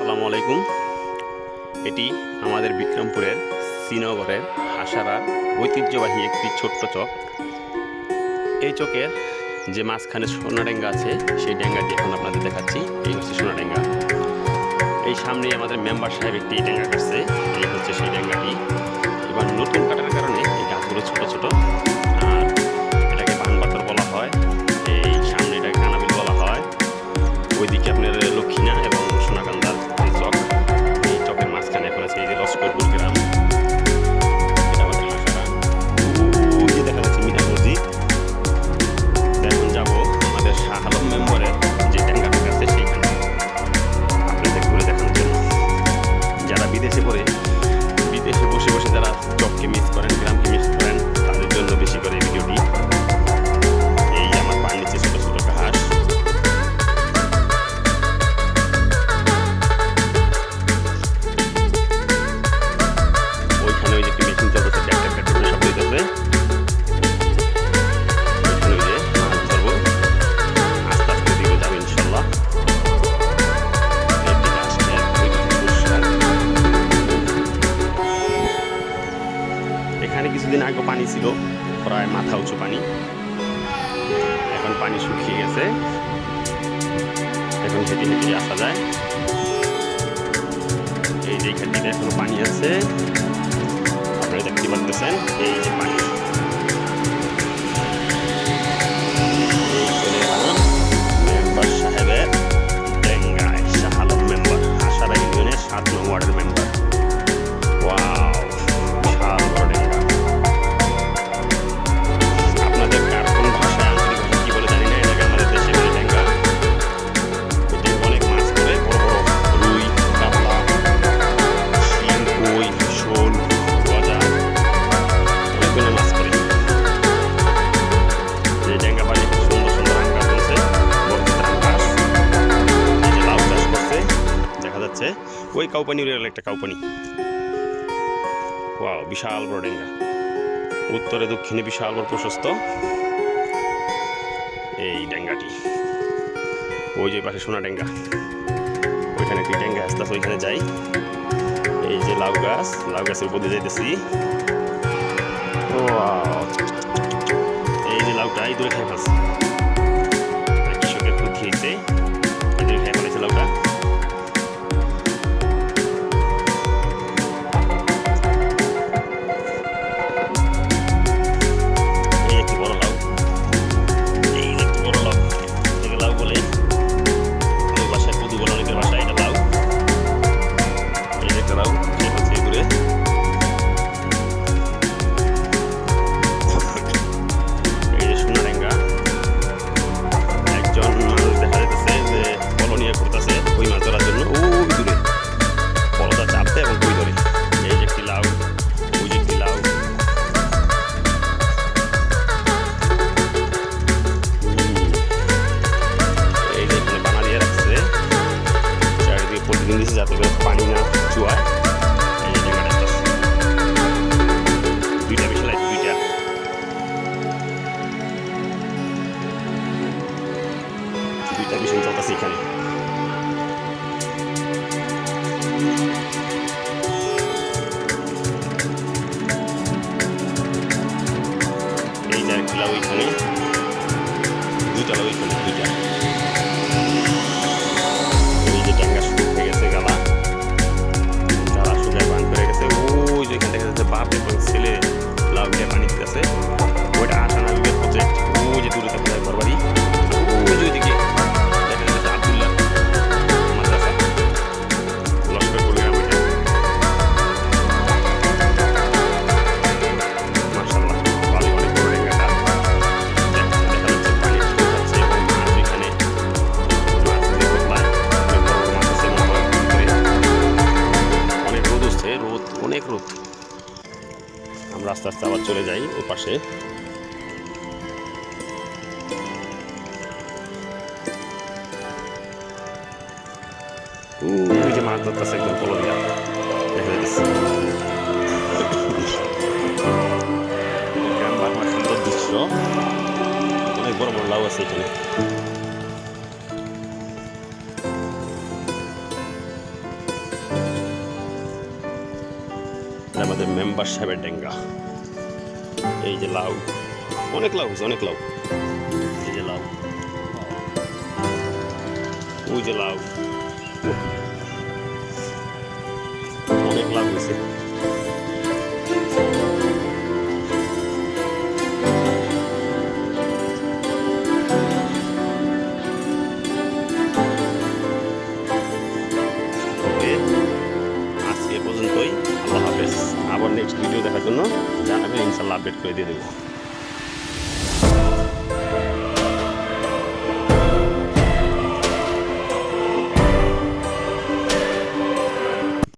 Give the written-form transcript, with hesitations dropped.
আসসালামু আলাইকুম। এটি আমাদের বিক্রমপুরের শ্রীনগরের হাসারার ঐতিহ্যবাহী একটি ছোট্ট চক। এই চকের যে মাঝখানে সোনাডাঙ্গা আছে সেই ডেঙ্গাটি এখন আপনাদের দেখাচ্ছি। এই হচ্ছে সোনাডাঙ্গা। এই সামনেই আমাদের মেম্বার সাহেব একটি ডেঙ্গা কাটছে। এই হচ্ছে সেই ডেঙ্গাটি। এবার নতুন কাটার কারণে এই গাছগুলো ছোট ছোট, আর এটাকে বানপাথর বলা হয়। এই সামনে এটাকে কানাবিল বলা হয়। ওইদিকে আপনার লক্ষ্মীনা এবং সোনাকান্দার চক। এই চকের মাঝখানে এখন আছে এই যে লস্করপুর গ্রাম। এটা আমাদের হাসারা। ওই যে দেখা যাচ্ছে মিনা মসজিদ। এখন যাবো আমাদের শাহ আলম মেম্বারের যে ডেঙ্গাটা আছে সেইখানে আপনাদের ঘুরে দেখানোর জন্য। যারা বিদেশে বসে বসে যারা চককে মিস করেন, গ্রামকে মিস করেন, তাদের জন্য বেশি করে এই ভিডিওটি। এই আমার পায়ের নিচে ছোট ছোট ঘাস। ওইখানে ওই যে একটি মেশিন চলতেছে, ট্র্যাক্টর সব হইতেছে। ওইখানে ওই যে মাছ ধরবো, আস্তে আস্তে দিকে যাবো ইনশাল্লাহ। এখানে কিছুদিন আগে পানি ছিল, প্রায় মাথা উঁচু পানি। এখন পানি শুকিয়ে গেছে, এখন হেঁটে হেঁটে আসা যায়। এই যে এখানটিতে এখনো পানি আছে, আপনারা দেখতে পাচ্ছেন। এই যে পানি, মেম্বার সাহেবের ডেঙ্গায়, শাহ আলম মেম্বার, হাসারা ইউনিয়নের 7 নং ওয়ার্ডের মেম্বার। ওয়াও, বিশাল বড় ডেঙ্গা। আপনাদের কার কোন ভাষায়, আঞ্চলিক ভাষা কি বলে জানি না, এটাকে আমাদের দেশে বলে ডেঙ্গা। এই অনেক মাছ করে, বড় বড় রুই, কাতলা, শিং, কই, শোল, গজা, অনেকগুলো মাছ করে। এই ডেঙ্গা বাড়ি খুব সুন্দর সুন্দর আম গাছ আছে, বড় বড় আম গাছ। এই যে লাউ চাষ করছে দেখা যাচ্ছে। ওই কাউপানি উড়ে গেল, একটা কাউপানি। ওয়াও, বিশাল বড় ডেঙ্গা। উত্তরে দক্ষিণে বিশাল বড় প্রশস্ত এই ডেঙ্গাটি। ওই যে পাশে সোনা ডেঙ্গা, ওইখানে একটি ডেঙ্গা আসতে আছে, ওইখানে যাই। এই যে লাউ গাছ, লাউ গাছের উপর দিয়ে যাইতেছি। এই যে লাউটা এই দূরে খেয়ে ফেলছে, কৃষকের বুদ্ধি হয়েছে, এই দূরে খেয়ে ফেলেছে লাউটা। যাতে করে পানি না চুয়ায়। এই জায়গাটা দুইটা বিশাল, দুইটা মিশন চলতেছে এখানে। এই যে একটি লাউ ওইখানে, দুইটা লাউ ওইখানে, দুইটা। এই যে ডেঙ্গা শুকিয়ে গেছে, গালা শুকায় বান করে গেছে। ওই যে এখানে দেখা যাচ্ছে বাপ এবং ছেলে লাউ দিয়ে পানি দিতেছে। ওইটা আসানা বিবের প্রজেক্ট। ওই যে দূরে থাকে একবার বাড়ি, ওই যে ওইদিকে দেখা যাচ্ছে আব্দুল্লাহ মাদ্রাসা, লস্করপুর গ্রাম। ওইটা মাশাআল্লাহ, ভালো, অনেক বড় ডেঙ্গাটা। দেখা যাচ্ছে পানি যাচ্ছে এবং মাছ ওইখানে, মাছ দিয়ে কোথায় বড় মাছ আছে মনে হয়। অনেক রোদ উঠছে, রোদ, অনেক রোদ। আমরা আস্তে আস্তে আবার চলে যাই ওই পাশে। ওই যে মাছ ধরতেছে একদম কলরিয়া দেখা যাচ্ছে। গ্রাম বাংলার সুন্দর দৃশ্য, অনেক বড় বড় লাউ আছে এখানে। আমাদের মেম্বার সাহেবের ডেঙ্গা। এই যে লাউ, অনেক লাউ হয়েছে, অনেক লাউ। এই যে লাউ, ওই যে লাউ, অনেক লাভ হয়েছে। আজকে পর্যন্তই, আল্লাহ হাফেজ। আবার নেক্সট ভিডিও দেখার জন্য জানাবেন, ইনশাল্লাহ আপডেট করে দিয়ে দেবো।